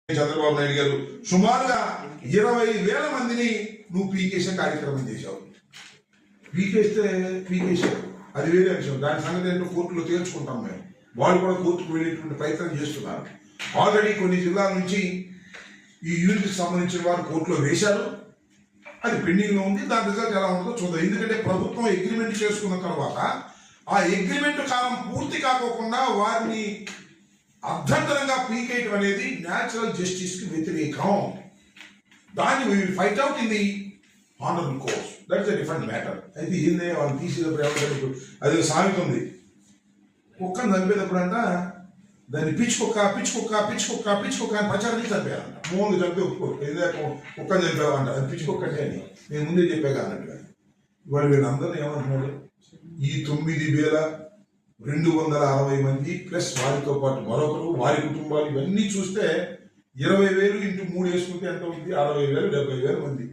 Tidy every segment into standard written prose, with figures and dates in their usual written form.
చంద్రబాబు నాయుడు గారు సుమారుగా 20,000 మందిని నువ్వు పీకేసే కార్యక్రమం చేశావు. పీకేసావు, అది వేరే విషయం. దాని సంగతి ఏంటో కోర్టులో తేల్చుకుంటాం. మేము వాళ్ళు కూడా కోర్టుకు వెళ్ళేటువంటి ప్రయత్నం చేస్తున్నారు. ఆల్రెడీ కొన్ని జిల్లాల నుంచి ఈ యూనిట్కి సంబంధించిన వారు కోర్టులో వేశారు. అది పెండింగ్లో ఉంది. దాని రిజల్ట్ ఎలా ఉంటుందో చూద్దాం. ఎందుకంటే ప్రభుత్వం అగ్రిమెంట్ చేసుకున్న తర్వాత ఆ అగ్రిమెంట్ కాలం పూర్తి కాకోకుండా వారిని అభ్యంతరంగా పీకేయటం అనేది న్యాచురల్ జస్టిస్ కి వ్యతిరేకం. దాన్ని we will fight out in the honourable courts. That's a different matter. అయితే ఏందే వాళ్ళు తీసేటప్పుడు ఎవరు అది సాగుతుంది. కుక్కను చంపేటప్పుడు అంట దాన్ని పిచ్చుకొక్క అని ప్రచారానికి చంపేయాలంట. మూడు చంపి ఒప్పుకోరు. ఏదో కుక్కను చంపేవాలంట, అది పిచ్చుకొక్క అంటే అని నేను ముందే చెప్పాగా అన్నట్టుగా. ఇవాళ వీళ్ళందరూ ఏమంటున్నాడు, ఈ 9,260 మంది ప్లస్ వారితో పాటు మరొకరు, వారి కుటుంబాలు, ఇవన్నీ చూస్తే 20,000 ఇంటూ 3 వేసుకుంటే ఎంత ఉంది? 60,000, 70,000 మంది.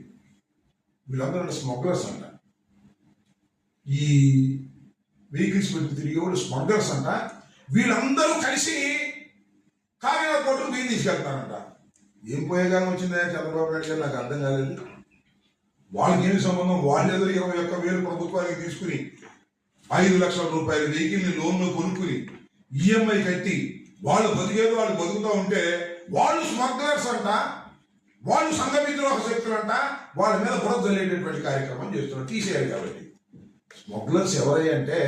వీళ్ళందరూ స్మగ్లర్స్ అంట. ఈ వెహికల్స్ పెట్టి తిరిగేవాళ్ళు స్మగ్లర్స్ అంట. వీళ్ళందరూ కలిసి కాకినాడ కోర్టుకు బియ్యం తీసుకెళ్తారంట. ఏం పోయేగానే వచ్చిందా చంద్రబాబు నాయుడు గారు? నాకు అర్థం కాలేదు. వాళ్ళకి ఏమి సంబంధం? వాళ్ళేదో 21,000 ప్రభుత్వానికి తీసుకుని 5 లక్షల రూపాయల వెహికల్ని లోన్లో కొనుక్కుని ఈఎంఐ కట్టి వాళ్ళు బతికేదో వాళ్ళు బతుకుతూ ఉంటే వాళ్ళు స్మగ్లర్స్ అంట, వాళ్ళు సంఘ విద్రోహ శక్తులు అంట. వాళ్ళ మీద బురద జల్లేటటువంటి కార్యక్రమం చేస్తున్నారు. తీసేయాలి. కాబట్టి స్మగ్లర్స్ ఎవరై అంటే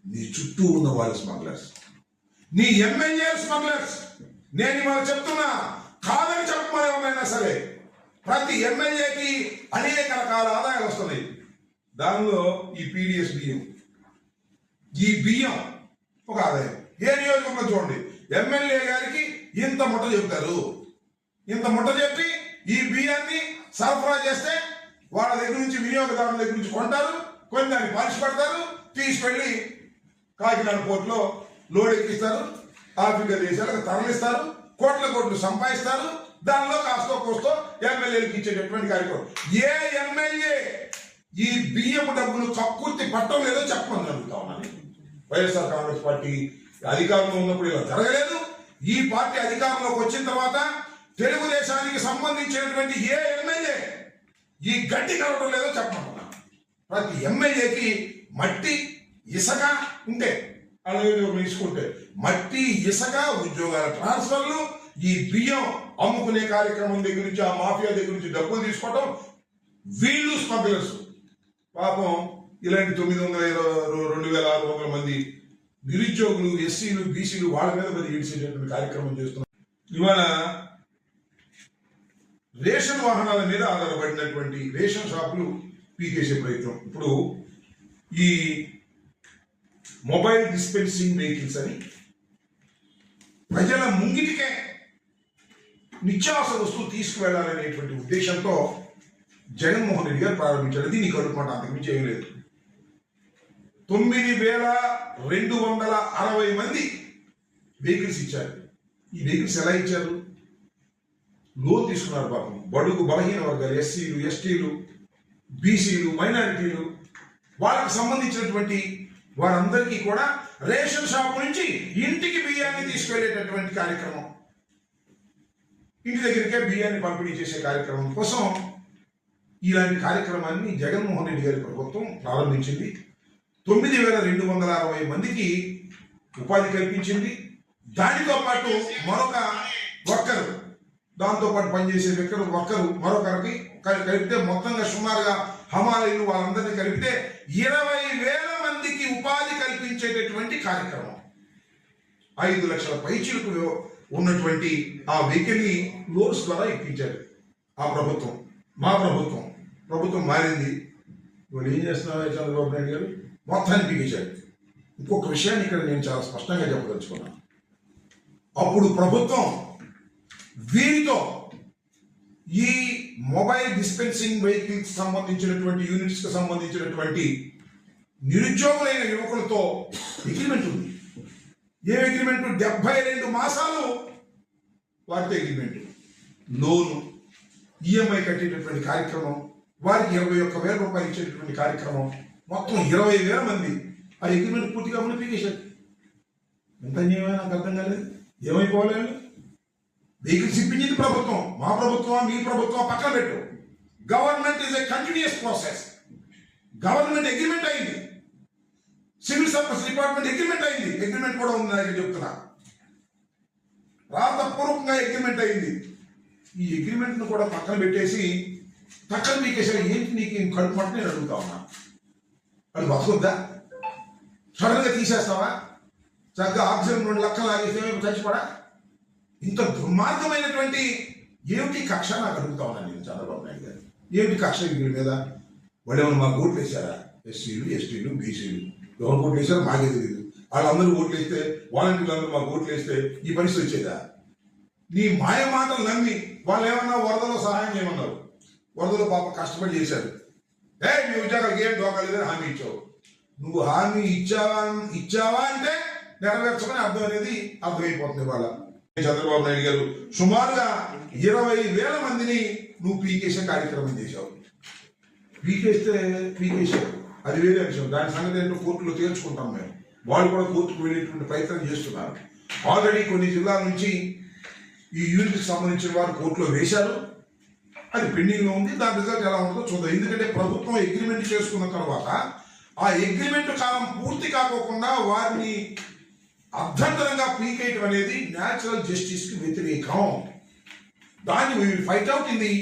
నీ చుట్టూ ఉన్న వాళ్ళు స్మగ్లర్స్, నీ ఎమ్మెల్యే స్మగ్లర్స్. నేను ఇవాళ చెప్తున్నా, కాదని చెప్పమని ఎవరైనా సరే ప్రతి ఎమ్మెల్యేకి అనేక రకాల ఆదాయాలు వస్తున్నాయి. దానిలో ఈ పీడిఎస్ బియ్యం, ఈ బియ్యం ఒక ఆదాయం. ఏ నియోజకవర్గంలో చూడండి, ఎమ్మెల్యే గారికి ఇంత ముట్ట చెబుతారు. ఇంత ముట్ట చెప్పి ఈ బియ్యాన్ని సరఫరా చేస్తే వాళ్ళ దగ్గర నుంచి, వినియోగదారుల దగ్గర నుంచి కొంటారు, కొన్ని దాన్ని పాలిష్ పడతారు, తీసుకెళ్ళి కాకినాడ పోర్టులో లోడ్ ఎక్కిస్తారు, ఆఫ్రికా దేశాలకు తరలిస్తారు, కోట్లు సంపాదిస్తారు. దానిలో కాస్తో కోస్తో ఎమ్మెల్యేలకు ఇచ్చేటటువంటి కార్యక్రమం. ఏ ఎమ్మెల్యే ఈ బియ్యపు డబ్బులు కక్కుర్తి పట్టం లేదో చెప్పమని అడుగుతా ఉన్నాను. వైఎస్ఆర్ కాంగ్రెస్ పార్టీ అధికారంలో ఉన్నప్పుడు ఇలా జరగలేదు. ఈ పార్టీ అధికారంలోకి వచ్చిన తర్వాత తెలుగుదేశానికి సంబంధించినటువంటి ఏ ఎమ్మెల్యే ఈ గడ్డి కలవడం లేదో చెప్పమన్నా. ప్రతి ఎమ్మెల్యేకి మట్టి, ఇసుక ఉంటే అలాగే తీసుకుంటే మట్టి, ఇసుక, ఉద్యోగాల ట్రాన్స్ఫర్లు, ఈ బియ్యం అమ్ముకునే కార్యక్రమం దగ్గర నుంచి, ఆ మాఫియా దగ్గర నుంచి డబ్బులు తీసుకోవడం, వీళ్ళు స్మగ్లర్స్. పాపం ఇలాంటి 2,600 మంది నిరుద్యోగులు, ఎస్సీలు, బీసీలు వాళ్ళ మీద మరి ఏడ్చేటటువంటి కార్యక్రమం చేస్తున్నారు. ఇవాళ రేషన్ వాహనాల మీద ఆధారపడినటువంటి రేషన్ షాపులు పీకేసే ప్రయత్నం. ఇప్పుడు ఈ మొబైల్ డిస్పెన్సింగ్ వెహికల్స్ అని ప్రజల ముంగిటికే నిత్యావసర వస్తువులు తీసుకువెళ్లాలనేటువంటి ఉద్దేశంతో జగన్మోహన్ రెడ్డి గారు ప్రారంభించారు. దీన్ని కలుపుకుంటా, అంతకుమించి ఏం లేదు. 9,260 మంది వెహికల్స్ ఇచ్చారు. ఈ వెహికల్స్ ఎలా ఇచ్చారు? లోన్ తీసుకున్నారు. పాపం బడుగు బలహీన వర్గాలు, ఎస్సీలు, ఎస్టీలు, బీసీలు, మైనారిటీలు, వాళ్ళకు సంబంధించినటువంటి వారందరికీ కూడా రేషన్ షాప్ నుంచి ఇంటికి బియ్యాన్ని తీసుకెళ్లేటటువంటి కార్యక్రమం, ఇంటి దగ్గరికే బియ్యాన్ని పంపిణీ చేసే కార్యక్రమం కోసం ఇలాంటి కార్యక్రమాన్ని జగన్మోహన్ రెడ్డి గారి ప్రభుత్వం ప్రారంభించింది. 9,260 మందికి ఉపాధి కల్పించింది. దానితో పాటు మరొక వర్కరు, దాంతో పాటు పనిచేసే వ్యక్తులు వర్కరు మరొకరికి కలిపితే మొత్తంగా సుమారుగా హమాలీలు వాళ్ళందరినీ కలిపితే 20,000 మందికి ఉపాధి కల్పించేటటువంటి కార్యక్రమం. 5 లక్షల పైచీలకు ఉన్నటువంటి ఆ వెహికల్ని లోన్స్ ద్వారా ఎక్కించారు ఆ ప్రభుత్వం. మా ప్రభుత్వం మారింది. వాళ్ళు ఏం చేస్తున్నారు? చంద్రబాబు నాయుడు గారు మొత్తాన్ని పీకేశారు. ఇంకొక విషయాన్ని ఇక్కడ నేను చాలా స్పష్టంగా చెప్పదలుచుకున్నాను. అప్పుడు ప్రభుత్వం వీరితో ఈ మొబైల్ డిస్పెన్సింగ్ వెహికల్స్ సంబంధించినటువంటి యూనిట్స్కి సంబంధించినటువంటి నిరుద్యోగులైన యువకులతో అగ్రిమెంట్ ఉంది. ఏ అగ్రిమెంట్? 72 మాసాలు వారితో అగ్రిమెంట్, లోను, ఈఎంఐ కట్టేటటువంటి కార్యక్రమం, వారికి 21,000 రూపాయలు ఇచ్చేటటువంటి కార్యక్రమం. మొత్తం 20,000 మంది ఆ అగ్రిమెంట్ పూర్తిగా పీకేశారు. ఎంత అన్యాయమో నాకు అర్థం కాలేదు. ఏమైపోవాలి? వెహికల్స్ ఇప్పించింది ప్రభుత్వం. మా ప్రభుత్వం మీ ప్రభుత్వం పక్కన పెట్టు. Government is a continuous process. Government agreement అయింది, సివిల్ సప్లైస్ డిపార్ట్మెంట్ అగ్రిమెంట్ అయింది. అగ్రిమెంట్ కూడా ఉంది, నాకు చెప్తున్నా, రాతపూర్వకంగా అగ్రిమెంట్ అయింది. ఈ అగ్రిమెంట్ ను కూడా పక్కన పెట్టేసి పక్కన మీకేసరి ఏంటి నీకు కడుపు మట్టి నేను అడుగుతా ఉన్నా. అది బతుకుద్దా? సడన్ గా తీసేస్తావా? చక్కగా ఆక్సిజన్ 2 లక్షలు లాగేస్తే చచ్చిపోడా? ఇంత దుర్మార్గమైనటువంటి ఏమిటి కక్ష నాకు అడుగుతా ఉన్నాను నేను చంద్రబాబు నాయుడు గారు. ఏమిటి కక్ష వీళ్ళ మీద? వాళ్ళు ఏమైనా మాకు ఓట్లు వేశారా? ఎస్సీలు, ఎస్టీలు, బీసీలు ఎవరు ఓట్లు వేశారో మాకే తెలియదు. వాళ్ళందరూ ఓట్లు వేస్తే, వాలంటీర్లు అందరూ మాకు ఓట్లు వేస్తే ఈ పరిస్థితి వచ్చేదా? నీ మాయ మాటలు నమ్మి వాళ్ళు ఏమన్నా వరదలో సహాయం చేయమన్నారు. వరదలో పాప కష్టపడి చేశారు. మీ ఉద్యోగాలకు ఏం డోకాలేదని హామీ ఇచ్చావు. నువ్వు హామీ ఇచ్చావా అంటే నెరవేర్చమని అర్థం అనేది అర్థమైపోతుంది. వాళ్ళ చంద్రబాబు నాయుడు గారు సుమారుగా 20,000 మందిని నువ్వు పీకేసే కార్యక్రమం చేశావు. పీకేసావు, అది వేరే విషయం. దాని సంగతి ఏంటో కోర్టులో తేల్చుకుంటాం మేము. వాళ్ళు కూడా కోర్టుకు వెళ్ళేటువంటి ప్రయత్నం చేస్తున్నారు. ఆల్రెడీ కొన్ని జిల్లాల నుంచి ఈ యూనిట్కి సంబంధించిన వారు కోర్టులో వేశారు. అది పెండింగ్ లో ఉంది. దాని రిజల్ట్ ఎలా ఉంటుందో చూద్దాం. ఎందుకంటే ప్రభుత్వం అగ్రిమెంట్ చేసుకున్న తర్వాత ఆ అగ్రిమెంట్ కాలం పూర్తి కాకోకుండా వారిని అర్ధంతరంగా పీకేయటం అనేది న్యాచురల్ జస్టిస్ కి వ్యతిరేకం. దాన్ని we will fight out in the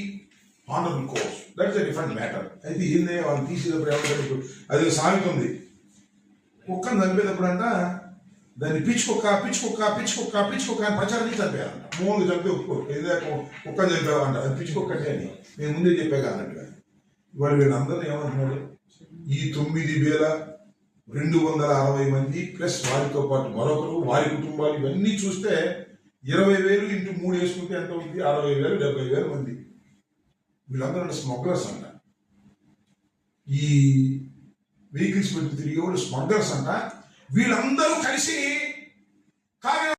honourable course. That is a different matter. అయితే ఏందే వాళ్ళు తీసేటప్పుడు ఏమంటారు, అదే సామెత ఉంది, కుక్కను చంపేటప్పుడు అంట దాన్ని పిచ్చుకొక్క అని ప్రచారాన్ని చంపేయాలంట. మూడు చంపి ఒప్పుకోరు, ఏదో కుక్కను చంపేవాలంట, అది పిచ్చుకొక్క అంటే అని నేను ముందే చెప్పాగా అన్నట్టుగా. ఇవాళ వీళ్ళందరూ ఏమంటున్నారు, ఈ 9,260 మంది ప్లస్ వారితో పాటు మరొకరు, వారి కుటుంబాలు, ఇవన్నీ చూస్తే 20,000 ఇంటూ 3 వేసుకుంటే ఎంత ఉంది? 60,000, 70,000 మంది. వీళ్ళందరూ అంటే స్మగ్లర్స్ అంట. ఈ వెహికల్స్ పెట్టి తిరిగే వాళ్ళు స్మగ్లర్స్ అంట. వీళ్ళందరూ కలిసి